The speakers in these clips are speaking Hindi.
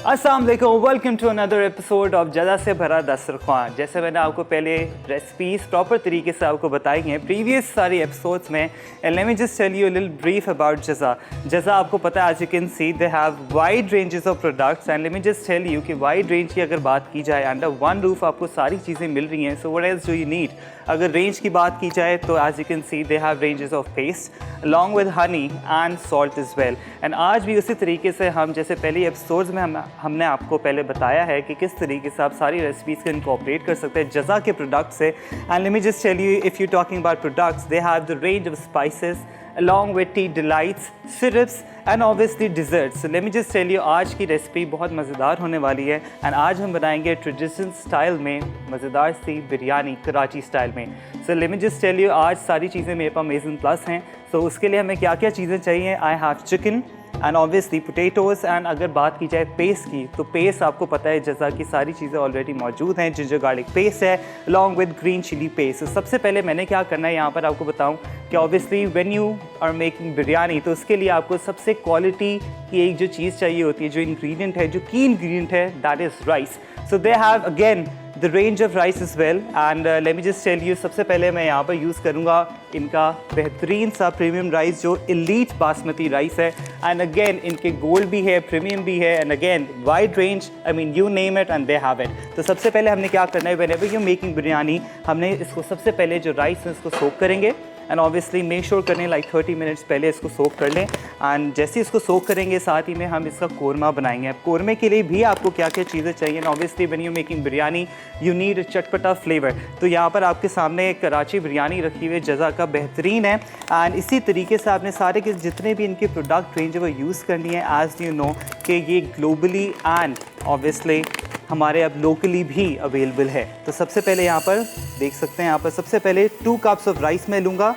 अस्सलाम वालेकुम, welcome to another episode of Jaza से भरा दस्तरख्वान। जैसे मैंने आपको पहले रेसिपीज़ प्रॉपर तरीके से आपको बताई हैं प्रीवियस सारी एपिसोड्स में। And let me just tell you a little brief about Jaza. Jaza आपको पता है, as you can see they have wide ranges of products. And let me just tell you कि वाइड रेंज की अगर बात की जाए, अंडर वन रूफ आपको सारी चीज़ें मिल रही हैं। So what else do you need? अगर रेंज की बात की जाए तो as you can see they have ranges of paste along with honey and salt as well. And आज भी उसी तरीके से हम जैसे पहले एपिसोड्स में हमने आपको पहले बताया है कि किस तरीके से आप सारी रेसिपीज़ को इनकॉर्पोरेट कर सकते हैं जज़ा के प्रोडक्ट से। And let me just tell you, if you talking about products, they have the range of spices along with tea delights, syrups and obviously desserts. So let me just tell you, आज की रेसिपी बहुत मज़ेदार होने वाली है। एंड आज हम बनाएंगे ट्रेडिशनल स्टाइल में मज़ेदार सी बिरयानी, कराची स्टाइल में। So let me just tell you, आज सारी चीज़ें मेरे पास अमेज़न प्लस हैं। सो उसके लिए हमें क्या क्या चीज़ें चाहिए? I have chicken and obviously potatoes. And अगर बात की जाए पेस्ट की, तो पेस्ट आपको पता है जज़ा की सारी चीज़ें ऑलरेडी मौजूद हैं। जिंजर गार्लिक पेस्ट है along with green chilli paste. सबसे पहले मैंने क्या करना है यहाँ पर आपको बताऊँ कि obviously when you are making biryani, तो उसके लिए आपको सबसे क्वालिटी की एक जो चीज़ चाहिए होती है, जो इंग्रेडिएंट है, जो की इंग्रेडिएंट है, that is rice. So they have again the range of rice as well. And let me just tell you, सबसे पहले मैं यहाँ पर यूज़ करूँगा इनका बेहतरीन सा प्रीमियम राइस जो एलीट बासमती राइस है। एंड अगेन इनके गोल्ड भी है, प्रीमियम भी है, and again wide range, I mean you name it and they have it. तो सबसे पहले हमने क्या करना है, व्हेनेवर यू मेकिंग बिरयानी, हमने इसको सबसे पहले जो राइस है इसको सोक करेंगे। एंड ऑब्वियसली मेक श्योर करें लाइक 30 मिनट्स पहले इसको सोक कर लें। एंड जैसे इसको सोक करेंगे, साथ ही में हम इसका कोरमा बनाएंगे। अब कोरमे के लिए भी आपको क्या क्या चीज़ें चाहिए? And obviously when you making biryani you need a चटपटा फ्लेवर। तो यहाँ पर आपके सामने एक कराची बिरयानी रखी हुई है, जज़ा का बेहतरीन है। एंड इसी तरीके से आपने सारे के जितने भी इनके प्रोडक्ट रेंज है वो यूज़ करनी है। एज़ यू नो कि ये ग्लोबली एंड ऑब्वियसली हमारे अब लोकली भी अवेलेबल है। तो सबसे पहले यहाँ पर देख सकते हैं, यहाँ पर सबसे पहले 2 कप्स ऑफ राइस मैं लूँगा।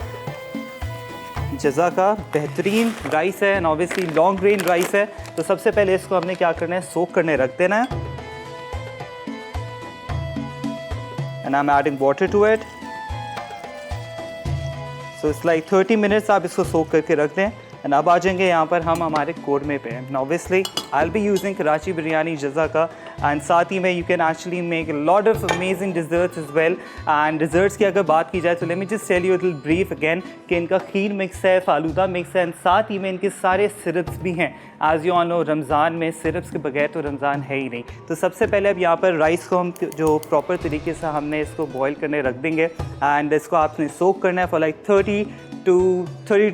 जज़ा का बेहतरीन राइस है and obviously long grain rice है। तो सबसे पहले इसको हमने क्या करना है, सोक करने रख देना है। And I am adding water to it. So it's like 30 minutes आप इसको सोक करके रख दें। एंड अब आ जाएंगे यहाँ पर हम हमारे कोरमे पे। And obviously I will be using Karachi biryani Jaza का। एंड साथ ही में you can actually make lot of amazing desserts as well. And desserts की अगर बात की जाए तो let me just tell you little brief again कि इनका खीर मिक्स है, फालूदा मिक्स है, एंड साथ ही में इनके सारे सिरप्स भी हैं। As you all no, Ramzan में सिरप्स के बगैर तो रमज़ान है ही नहीं। तो सबसे पहले अब यहाँ पर राइस को हम जो प्रॉपर तरीके से हमने इसको बॉयल करने रख देंगे। एंड इसको आपने सोक करना है for like 30 to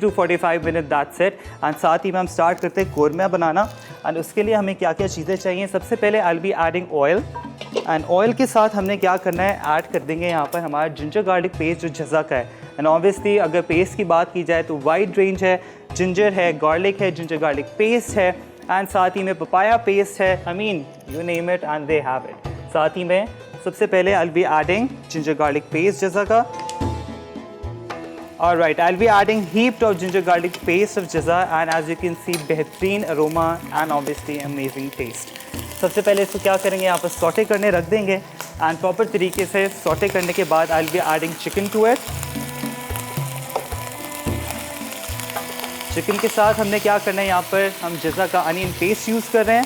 45 minute, that's it. And साथ ही में हम स्टार्ट करते हैं कोरमा बनाना। एंड उसके लिए हमें क्या क्या चीज़ें चाहिए? सबसे पहले I will be adding oil. And oil के साथ हमने क्या करना है, ऐड कर देंगे यहाँ पर हमारा जिंजर गार्लिक पेस्ट जो जज़ा का है। एंड ऑब्वियसली अगर पेस्ट की बात की जाए तो वाइड रेंज है, जिंजर है, गार्लिक है, जिंजर गार्लिक पेस्ट है, एंड साथ ही में पपाया पेस्ट है, I mean you name it and they have it. साथ ही में सबसे पहले I will be adding ginger garlic paste Jaza का। Alright, I'll be adding heaped of ginger garlic paste of Jazza, and as you can see, बेहतरीन aroma and obviously amazing taste. सबसे पहले इसको क्या करेंगे, यहाँ पर सॉटे करने रख देंगे। एंड प्रॉपर तरीके से सॉटे करने के बाद I'll be adding chicken to it. Chicken के साथ हमने क्या करना है, यहाँ पर हम जज़ा का अनियन पेस्ट यूज़ कर रहे हैं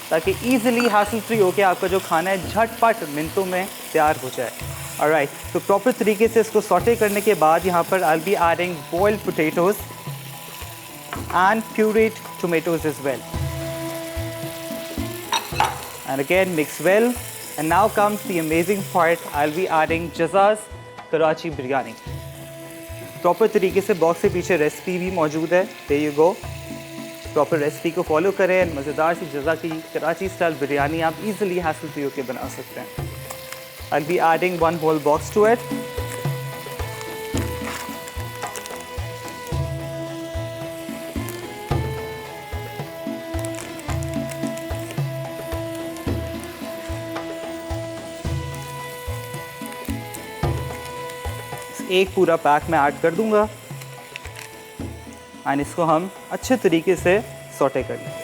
ताकि ईजिली हासिल फ्री होकर आपका जो खाना है झटपट मिनटों में तैयार हो जाए। ऑलराइट, तो प्रॉपर तरीके से इसको सॉटे करने के बाद यहाँ पर I will be adding boiled potatoes and pureed tomatoes as well. And again mix well. And now comes the amazing part, I will be adding Jazaa's Karachi biryani. Proper तरीके से बॉक्स के पीछे रेसिपी भी मौजूद है, there you go. Proper recipe को फॉलो करें, मज़ेदार सी जज़ा की कराची स्टाइल बिरयानी आप इजीली हासिल फ्री होकर बना सकते हैं। I'll be adding 1 whole box to it. एक पूरा पैक मैं ऐड कर दूंगा एंड इसको हम अच्छे तरीके से सॉटे कर लेंगे।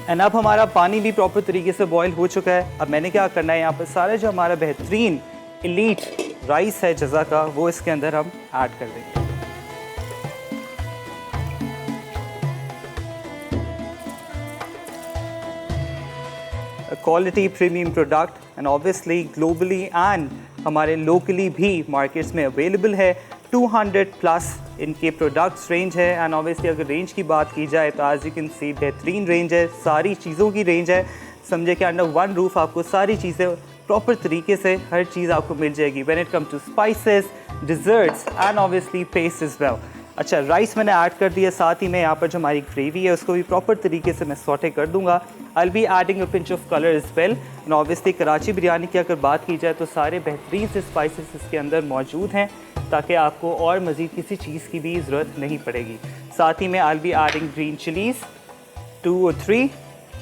एंड अब हमारा पानी भी प्रॉपर तरीके से बॉईल हो चुका है। अब मैंने क्या करना है, यहाँ पर सारे जो हमारा बेहतरीन एलीट राइस है जज़ा का वो इसके अंदर हम ऐड कर देंगे। Quality premium product and obviously globally and हमारे लोकली भी मार्केट्स में अवेलेबल है। 200 प्लस इनके प्रोडक्ट्स रेंज है एंड ऑब्वियसली अगर रेंज की बात की जाए तो एज यू कैन सी बेहतरीन रेंज है, सारी चीज़ों की रेंज है। समझे कि अंडर वन रूफ आपको सारी चीज़ें प्रॉपर तरीके से हर चीज़ आपको मिल जाएगी when it come to spices, desserts and obviously paste as well. अच्छा, राइस मैंने ऐड कर दिया, साथ ही में यहाँ पर जो हमारी ग्रेवी है उसको भी प्रॉपर तरीके से मैं सॉटे कर दूंगा। I be adding a pinch of colour as well and obviously Karachi biryani की अगर बात की जाए तो सारे बेहतरीन से स्पाइसेस इसके अंदर मौजूद हैं ताकि आपको और मज़ीद किसी चीज़ की भी ज़रूरत नहीं पड़ेगी। साथ ही में I be adding green chillies 2 or 3,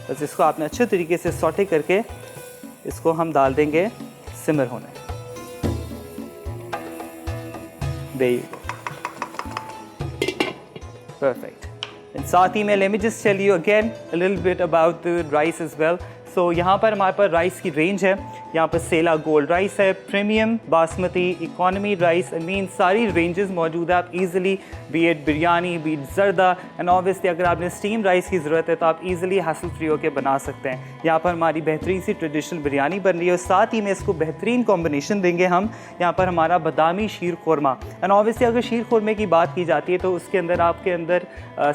बस इसको आपने अच्छे तरीके से सॉटे करके इसको हम डाल देंगे सिमर होने। Perfect. And साथ ही में let me just tell you again a little bit about the rice as well. So यहाँ पर हमारे पास राइस की रेंज है, यहाँ पर सेला गोल्ड राइस है, premium, basmati, economy rice, I mean सारी रेंजेस मौजूद है। आप easily be it biryani, be it zarda and obviously अगर आपने स्टीम राइस की ज़रूरत है तो आप इजीली हासिल फ्री होकर बना सकते हैं। यहाँ पर हमारी बेहतरीन सी ट्रेडिशनल बिरयानी बन रही है और साथ ही में इसको बेहतरीन कॉम्बिनेशन देंगे हम यहाँ पर हमारा बादामी शीर खुरमा। एंड ऑब्वियसली अगर शीर खुरमे की बात की जाती है तो उसके अंदर आपके अंदर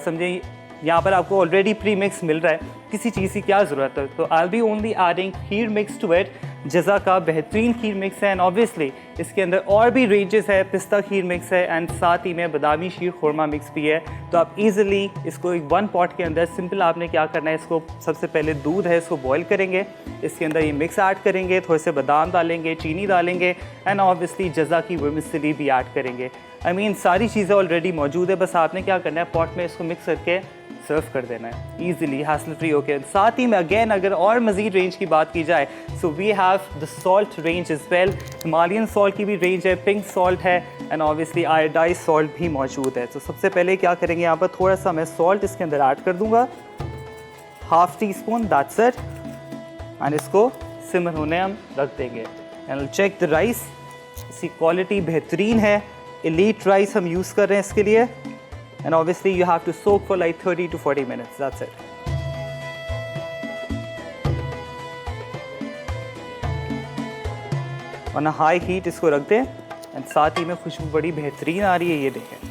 समझें यहाँ पर आपको ऑलरेडी प्री मिक्स मिल रहा है, किसी चीज़ की क्या ज़रूरत है। तो I be only adding kheer mix to it. Jazaa का बेहतरीन खीर मिक्स है एंड ऑब्वियसली इसके अंदर और भी रेंजेस है, पिस्ता खीर मिक्स है एंड साथ ही में बादामी शीर खुरमा मिक्स भी है। तो आप इजीली इसको एक 1 पॉट के अंदर सिंपल आपने क्या करना है, इसको सबसे पहले दूध है इसको बॉईल करेंगे, इसके अंदर ये मिक्स ऐड करेंगे, थोड़े से बादाम डालेंगे, चीनी डालेंगे एंड ऑब्वियसली जज़ा की वर्मिसेली भी ऐड करेंगे। आई मीन सारी चीज़ें ऑलरेडी मौजूद है, बस आपने क्या करना है पॉट में इसको मिक्स करके सर्व कर देना है ईजिली हासिल फ्री होकर। साथ ही में अगेन अगर और मज़ीद रेंज की बात की जाए so we have the salt range as well. Himalayan salt की भी रेंज है, पिंक सॉल्ट है एंड ऑब्वियसली आयोडाइज सॉल्ट भी मौजूद है। तो सबसे पहले क्या करेंगे, यहाँ पर थोड़ा सा मैं सॉल्ट इसके अंदर ऐड कर दूँगा, 1/2 टीस्पून, दैट्स इट। एंड इसको सिमर होने हम रख देंगे एंड चेक द राइस, इसकी क्वालिटी बेहतरीन है, एलीट राइस हम यूज़ कर रहे हैं इसके लिए। And obviously you have to soak for like 30 to 40 minutes, that's it. On a high heat इसको रख दें एंड साथ ही में खुशबू बड़ी बेहतरीन आ रही है, ये देखें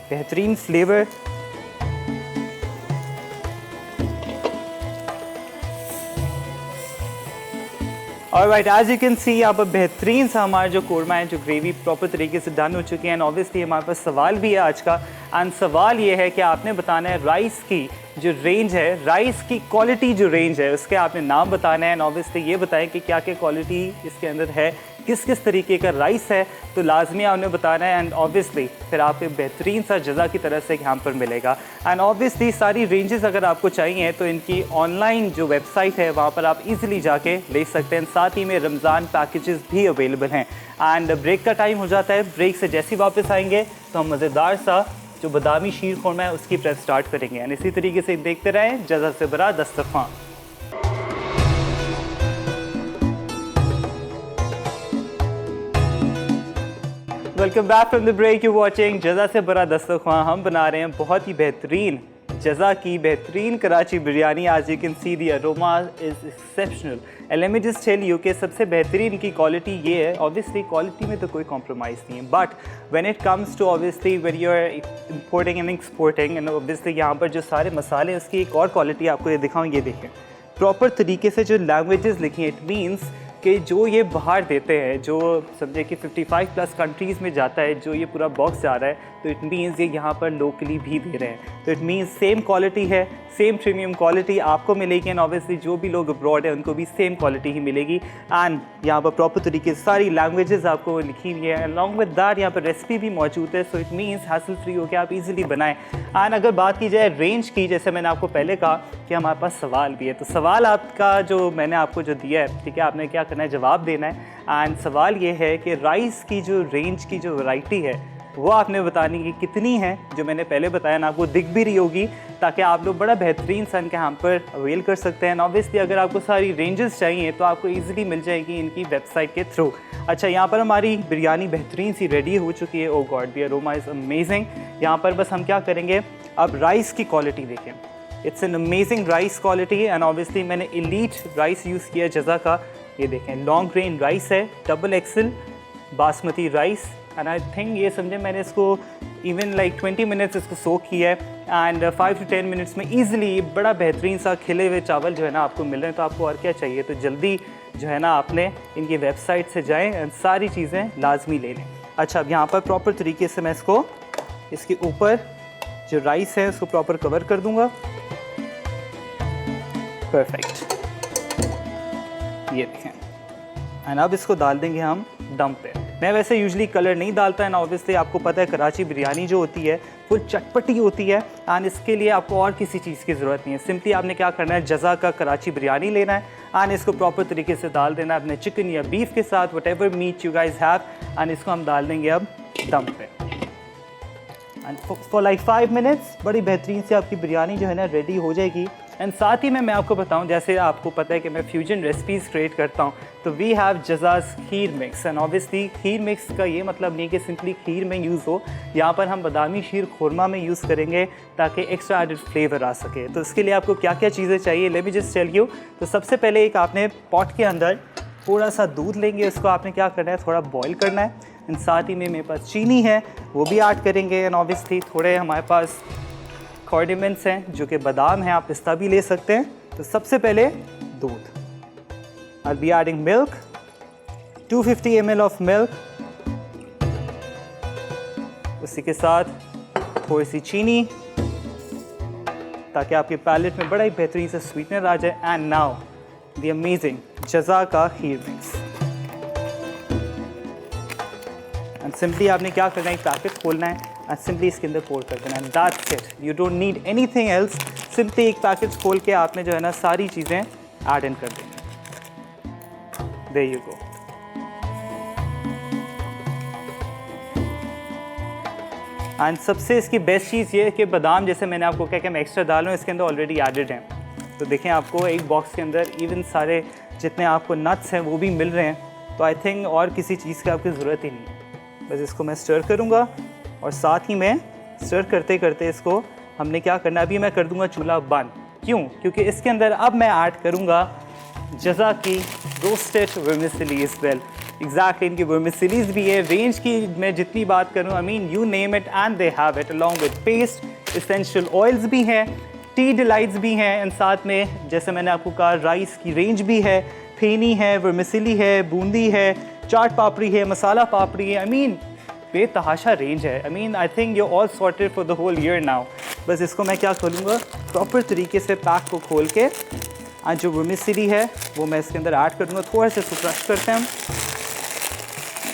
बेहतरीन flavour. Alright, as you can see यहाँ पर बेहतरीन सा हमारा जो कोरमा है, जो ग्रेवी प्रॉपर तरीके से डन हो चुकी है एंड ऑब्वियसली हमारे पास सवाल भी है आज का। एंड सवाल ये है कि आपने बताना है राइस की जो रेंज है, राइस की क्वालिटी जो रेंज है उसके आपने नाम बताना है एंड ऑब्वियसली ये बताएं कि क्या क्या क्वालिटी इसके अंदर है, किस किस तरीके का राइस है, तो लाजमी आपने बताना है एंड ऑब्वियसली फिर आपको बेहतरीन सा जज़ा की तरफ से यहाँ पर मिलेगा। एंड ऑब्वियसली सारी रेंजेस अगर आपको चाहिए तो इनकी ऑनलाइन जो वेबसाइट है वहाँ पर आप इजीली जाके ले सकते हैं। साथ ही में रमज़ान पैकेजेस भी अवेलेबल हैं। एंड ब्रेक का टाइम हो जाता है, ब्रेक से जैसे ही वापस आएंगे तो हम मज़ेदार सा जो बादामी शीर खुरमा है उसकी प्रेप स्टार्ट करेंगे एंड इसी तरीके से देखते रहें जज़ा से भरा दस्तरखान। Welcome back from the break, you watching Jazaa से भरा दस्तरखान। हम बना रहे हैं बहुत ही बेहतरीन जज़ा की बेहतरीन कराची बिरयानी। आज you can see the aroma is exceptional and let me just tell you कि सबसे बेहतरीन की क्वालिटी ये है। ऑब्वियसली क्वालिटी में तो कोई कॉम्प्रोमाइज़ नहीं है, but when it comes to obviously when you are importing and exporting and obviously यहाँ पर जो सारे मसाले हैं उसकी एक और क्वालिटी आपको ये दिखाऊँ, ये देखें प्रॉपर तरीके से जो लैंग्वेजेस लिखी हैं। इट मीन्स कि जो ये बाहर देते हैं, जो समझे कि 55 प्लस कंट्रीज़ में जाता है, जो ये पूरा बॉक्स जा रहा है, तो इट मीन्स ये यहाँ पर लोकली भी दे रहे हैं। तो इट मीन्स सेम क्वालिटी है, सेम प्रीमियम क्वालिटी आपको मिलेगी एंड ऑब्वियसली जो भी लोग अब्रॉड है उनको भी सेम क्वालिटी ही मिलेगी। एंड यहाँ पर प्रॉपर तरीके से सारी लैंग्वेजेस आपको लिखी हुई है। अलॉन्ग विद दैट यहाँ पर रेसिपी भी मौजूद है, सो इट मीन्स हासिल फ्री हो के आप इजीली बनाएं। एंड अगर बात की जाए रेंज की, जैसे मैंने आपको पहले कहा कि हमारे पास सवाल भी है, तो सवाल आपका जो मैंने आपको जो दिया है, ठीक है, आपने क्या करना है, जवाब देना है। एंड सवाल ये है कि राइस की जो रेंज की जो वैरायटी है वो आपने बतानी कि कितनी है, जो मैंने पहले बताया ना, आपको दिख भी रही होगी ताकि आप लोग बड़ा बेहतरीन सा इनके यहाँ पर अवेल कर सकते हैं। ऑब्वियसली अगर आपको सारी रेंजेस चाहिए तो आपको ईजिली मिल जाएगी इनकी वेबसाइट के थ्रू। अच्छा, यहाँ पर हमारी बिरयानी बेहतरीन सी रेडी हो चुकी है। Oh god, the aroma is amazing. यहाँ पर बस हम क्या करेंगे, अब राइस की क्वालिटी देखें, it's an amazing rice quality and obviously मैंने एलीट राइस यूज़ किया जज़ा का। ये देखें, लॉन्ग ग्रेन राइस है, double XL basmati rice and I think ये समझे मैंने इसको इवन लाइक 20 मिनट्स इसको सोक किया है एंड 5 to 10 मिनट्स में ईजिली बड़ा बेहतरीन सा खिले हुए चावल जो है ना आपको मिल रहे हैं। तो आपको और क्या चाहिए, तो जल्दी जो है ना आपने इनकी वेबसाइट से जाएं एंड सारी चीज़ें लाजमी ले लें। अच्छा, अब यहाँ पर प्रॉपर तरीके से मैं इसको इसके ऊपर जो राइस है उसको प्रॉपर कवर कर दूँगा। परफेक्ट, ये देखें एंड अब इसको डाल देंगे हम दम पे। मैं वैसे यूजुअली कलर नहीं डालता है ना, ऑब्वियसली आपको पता है कराची बिरयानी जो होती है फुल चटपटी होती है एंड इसके लिए आपको और किसी चीज़ की ज़रूरत नहीं है। सिंपली आपने क्या करना है, जज़ा का कराची बिरयानी लेना है एंड इसको प्रॉपर तरीके से डाल देना है अपने चिकन या बीफ के साथ, whatever meat you guys have, and इसको हम डाल देंगे अब दम पे एंड फॉर लाइक 5 मिनट्स बड़ी बेहतरीन से आपकी बिरयानी जो है ना रेडी हो जाएगी। एंड साथ ही में मैं आपको बताऊं, जैसे आपको पता है कि मैं फ्यूजन रेसिपीज़ क्रिएट करता हूं, तो we have Jazaa's kheer mix and obviously kheer mix का ये मतलब नहीं कि सिंपली खीर में यूज़ हो। यहाँ पर हम बादामी शीर खुरमा में यूज़ करेंगे ताकि एक्स्ट्रा एडेड फ्लेवर आ सके। तो इसके लिए आपको क्या क्या चीज़ें चाहिए, let me just tell you. तो सबसे पहले एक आपने पॉट के अंदर थोड़ा सा दूध लेंगे, उसको आपने क्या करना है, थोड़ा बॉयल करना है एंड साथ ही में मेरे पास चीनी है वो भी ऐड करेंगे एंड ऑब्वियसली थोड़े हमारे पास कॉर्डिमेंट्स हैं जो कि बादाम हैं, आप पिस्ता भी ले सकते हैं। तो सबसे पहले दूध, I'll be adding milk, 250 ml of milk, उसी के साथ थोड़ी सी चीनी ताकि आपके पैलेट में बड़ा ही बेहतरीन से स्वीटनर आ जाए। एंड नाउ द अमेजिंग जज़ा का खीर मिक्स। एंड सिंपली आपने क्या करना है, एक पैकेट खोलना है एंड सिंपली इसके अंदर पोर कर देना है, that's it, you don't need anything else. Simply एक पैकेट खोल के आपने जो है ना सारी चीज़ें ऐड इन कर देंगे। There you go. एंड सबसे इसकी बेस्ट चीज़ ये है कि बादाम, जैसे मैंने आपको कहा कि मैं एक्स्ट्रा डाल रहा हूँ, इसके अंदर ऑलरेडी एडेड हैं। तो देखें, आपको एक बॉक्स के अंदर इवन सारे जितने आपको नट्स हैं वो भी मिल रहे हैं। तो आई थिंक और किसी चीज़ की आपकी ज़रूरत ही नहीं है। बस इसको मैं स्टर करूँगा और साथ ही में स्टर करते करते इसको हमने क्या करना है, अभी मैं कर दूंगा चूल्हा बंद। क्यों? क्योंकि इसके अंदर अब मैं ऐड करूंगा जज़ा की roasted vermicelli is well. Exactly, इनकी वर्मिसेलीज भी है। रेंज की मैं जितनी बात करूं, आई mean you name it and they have it, along with paste, essential oils भी हैं, टी डिलाइट्स भी हैं एंड साथ में जैसे मैंने आपको कहा राइस की रेंज भी है, फेनी है, वर्मिसेली है, बूंदी है, चाट पापड़ी है, मसाला पापड़ी है। आई मीन बेतहाशा रेंज है। I mean I think you all sorted for the whole year now. बस इसको मैं क्या खोलूँगा, प्रॉपर तरीके से पैक को खोल के आज जो वर्मिसेली है वो मैं इसके अंदर ऐड कर दूँगा। थोड़ा सा इसको क्रश करते हैं हम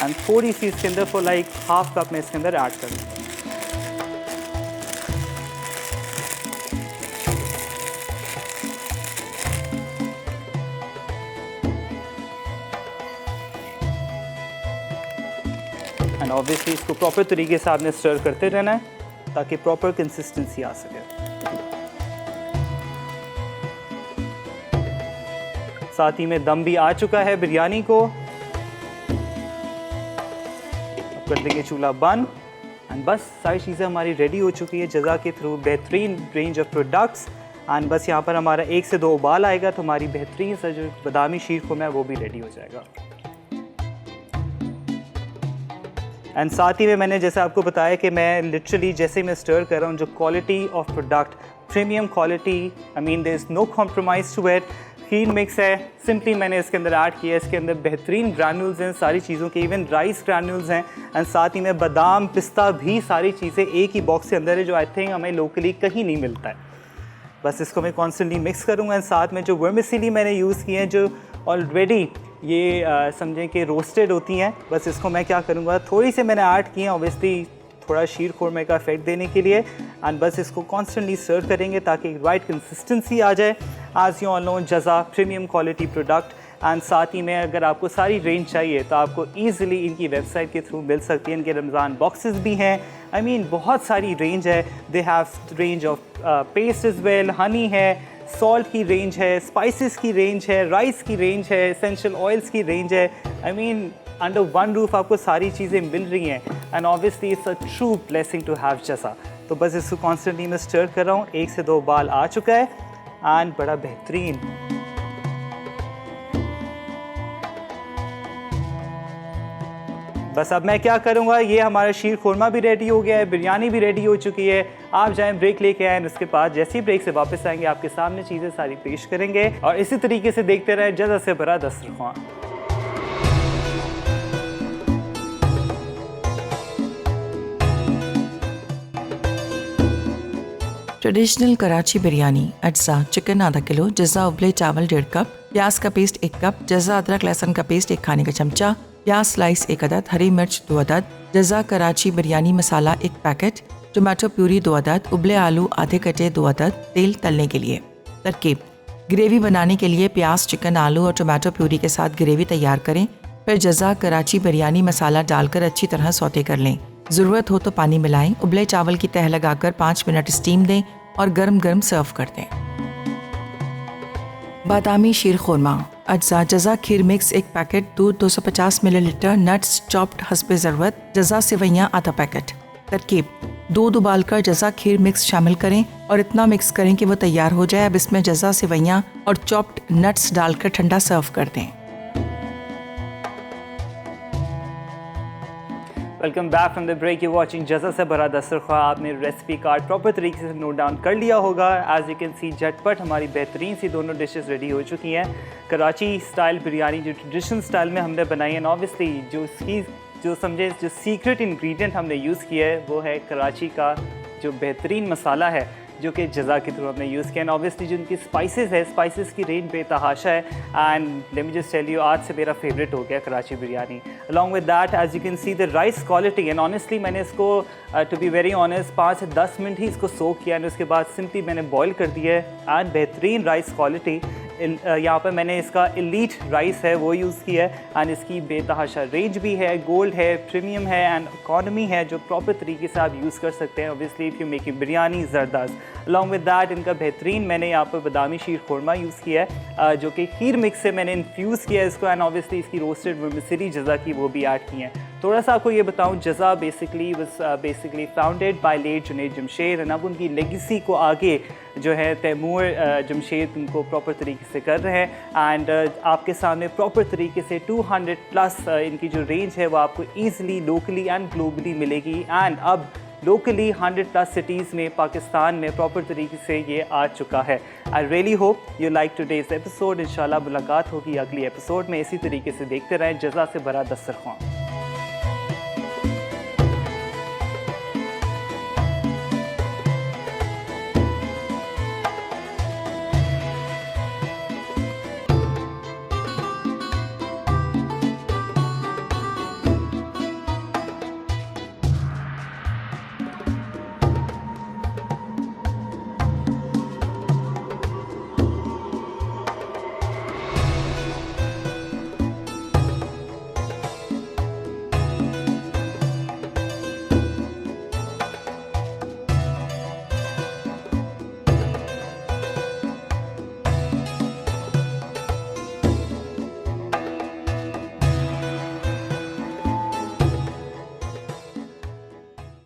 एंड थोड़ी सी इसके अंदर फॉर लाइक हाफ कप में इसके अंदर ऐड कर दूँगा। एंड ऑब्वियसली इसको प्रॉपर तरीके से आपने स्टर करते रहना है ताकि प्रॉपर कंसिस्टेंसी आ सके। साथ ही में दम भी आ चुका है बिरयानी को। अब कर देंगे चूल्हा बंद एंड बस सारी चीज़ें हमारी रेडी हो चुकी है जज़ा के थ्रू, बेहतरीन रेंज ऑफ प्रोडक्ट्स। एंड बस यहाँ पर हमारा 1 से 2 उबाल आएगा तो हमारी बेहतरीन सा जो बादामी शीर खुरमा है वो भी रेडी हो जाएगा। एंड साथ ही में मैंने जैसे आपको बताया कि मैं लिटरली जैसे मैं स्टर कर रहा हूँ, जो quality of product, premium quality, I mean there is no compromise to it. Kheer mix है, सिंपली मैंने इसके अंदर ऐड किया है, इसके अंदर बेहतरीन ग्रैन्यूल्स हैं सारी चीज़ों के, इवन राइस ग्रैन्यूल्स हैं एंड साथ ही में बादाम, पिस्ता भी, सारी चीज़ें एक ही बॉक्स के अंदर है जो आई थिंक हमें लोकली कहीं नहीं मिलता है। बस इसको मैं कॉन्स्टेंटली मिक्स करूँगा एंड साथ में जो वर्मिसेली मैंने यूज़ किए हैं जो ऑलरेडी ये समझें कि रोस्टेड होती हैं, बस इसको मैं क्या करूँगा, थोड़ी सी मैंने ऐड की हैं ऑब्वियसली थोड़ा शीर खुरमे का इफेक्ट देने के लिए एंड बस इसको कॉन्स्टेंटली सर्व करेंगे ताकि राइट कंसिस्टेंसी आ जाए। आज you all know Jazaa premium quality product and साथ ही में अगर आपको सारी रेंज चाहिए तो आपको ईजिली इनकी वेबसाइट के थ्रू मिल सकती है। इनके रमज़ान बॉक्सेस भी हैं आई मीन बहुत सारी रेंज है. They have range of paste as well, Honey है, सॉल्ट की रेंज है, स्पाइसेस की रेंज है, राइस की रेंज है, एसेंशियल ऑयल्स की रेंज है. I mean under one roof आपको सारी चीज़ें मिल रही हैं. And obviously it's a true blessing to have Jazaa. तो बस इसको कॉन्स्टेंटली मैं स्टर कर रहा हूँ. 1 से 2 बाल आ चुका है एंड बड़ा बेहतरीन. बस अब मैं क्या करूँगा, ये हमारा शीर खुरमा भी रेडी हो गया है, बिरयानी भी रेडी हो चुकी है. आप जाएं ब्रेक लेके आएँ, उसके बाद जैसे ही ब्रेक से वापस आएंगे आपके सामने चीज़ें सारी पेश करेंगे और इसी तरीके से देखते रहें जज़ा से भरा दस्तरख्वां. ट्रेडिशनल कराची बिरयानी. अज्जा: चिकन आधा किलो, जज़ा उबले चावल 1.5 कप, प्याज का पेस्ट 1 कप, जज़ा अदरक लहसुन का पेस्ट 1 खाने का चमचा, प्याज स्लाइस 1 अदद, हरी मिर्च 2 अदद, जज़ा कराची बिरयानी मसाला 1 पैकेट, टोमेटो प्यूरी 2 अदद, उबले आलू आधे कटे 2 अदद. तेल तलने के लिए. तरकीब: ग्रेवी बनाने के लिए प्याज, चिकन, आलू और टोमेटो प्यूरी के साथ ग्रेवी तैयार करें. फिर जज़ा कराची बिरयानी मसाला डालकर अच्छी तरह सौते कर लें. ज़रूरत हो तो पानी मिलाएं. उबले चावल की तह लगाकर 5 मिनट स्टीम दें और गरम गरम सर्व कर दें. बादामी शीर खुरमा. अज्जा: जज़ा खीर मिक्स 1 पैकेट, दूध 250 मिलीलीटर, नट्स चॉप्ड हस्बे ज़रूरत, जज़ा सेवइयाँ आधा पैकेट. तरकीब: दूध उबालकर जज़ा खीर मिक्स शामिल करें और इतना मिक्स करें कि वो तैयार हो जाए. अब इसमें जज़ा सेवइयाँ और चॉप्ड नट्स डालकर ठंडा सर्व कर दें. Welcome back from the break. You watching Jazaa से भरा दस्तरख्वां. आपने रेसिपी कार्ड प्रॉपर तरीके से नोट डाउन कर लिया होगा. एज यू कैन सी झटपट हमारी बेहतरीन सी दोनों डिशेस रेडी हो चुकी हैं. कराची स्टाइल बिरयानी जो ट्रेडिशनल स्टाइल में हमने बनाई है, ऑब्वियसली जो सीक्रेट इंग्रेडिएंट हमने यूज़ किया है वो है कराची का जो बेहतरीन मसाला है जो कि जज़ा के थ्रू हमने यूज़ किया. एंड ऑब्वियसली जो उनकी स्पाइसेस है, स्पाइसेस की रेंज बेतहाशा है. And let me just tell you, आज से मेरा फेवरेट हो गया Karachi biryani. Along with that as you can see the rice quality. And honestly मैंने इसको टू बी वेरी ऑनेस्ट 5 से 10 मिनट ही इसको सोक किया. एंड उसके बाद सिंपली मैंने बॉयल कर दिया है. एंड बेहतरीन राइस क्वालिटी. यहाँ पर मैंने इसका एलीट राइस है वो यूज़ किया है. एंड इसकी बेतहाशा रेंज भी है, गोल्ड है, प्रीमियम है एंड इकॉनमी है जो प्रॉपर तरीके से आप यूज़ कर सकते हैं. Obviously if you making biryani ज़रदाज़. अलॉन्ग विद दैट इनका बेहतरीन मैंने यहाँ पर बादामी शीर खुरमा यूज़ किया है जो कि खीर मिक्स से मैंने इन्फ्यूज़ किया है इसको. एंड ऑब्वियसली इसकी रोस्टेड वर्मिसेली जज़ा की वो भी ऐड की हैं. थोड़ा सा आपको ये बताऊँ, Jazaa basically founded by late Junaid Jamshed. And अब उनकी लेगेसी को आगे जो है तैमूर जमशेद उनको प्रॉपर तरीके से कर रहे हैं. एंड आपके सामने प्रॉपर तरीके से 200+ इनकी जो रेंज है वो आपको ईज़िली लोकली एंड ग्लोबली मिलेगी. एंड अब लोकली 100+ सिटीज़ में पाकिस्तान में प्रॉपर तरीके से ये आ चुका है. I really hope you like today's episode. इंशाल्लाह मुलाकात होगी अगली एपिसोड में. इसी तरीके से देखते रहें जज़ा से भरा दस्तरख्वां.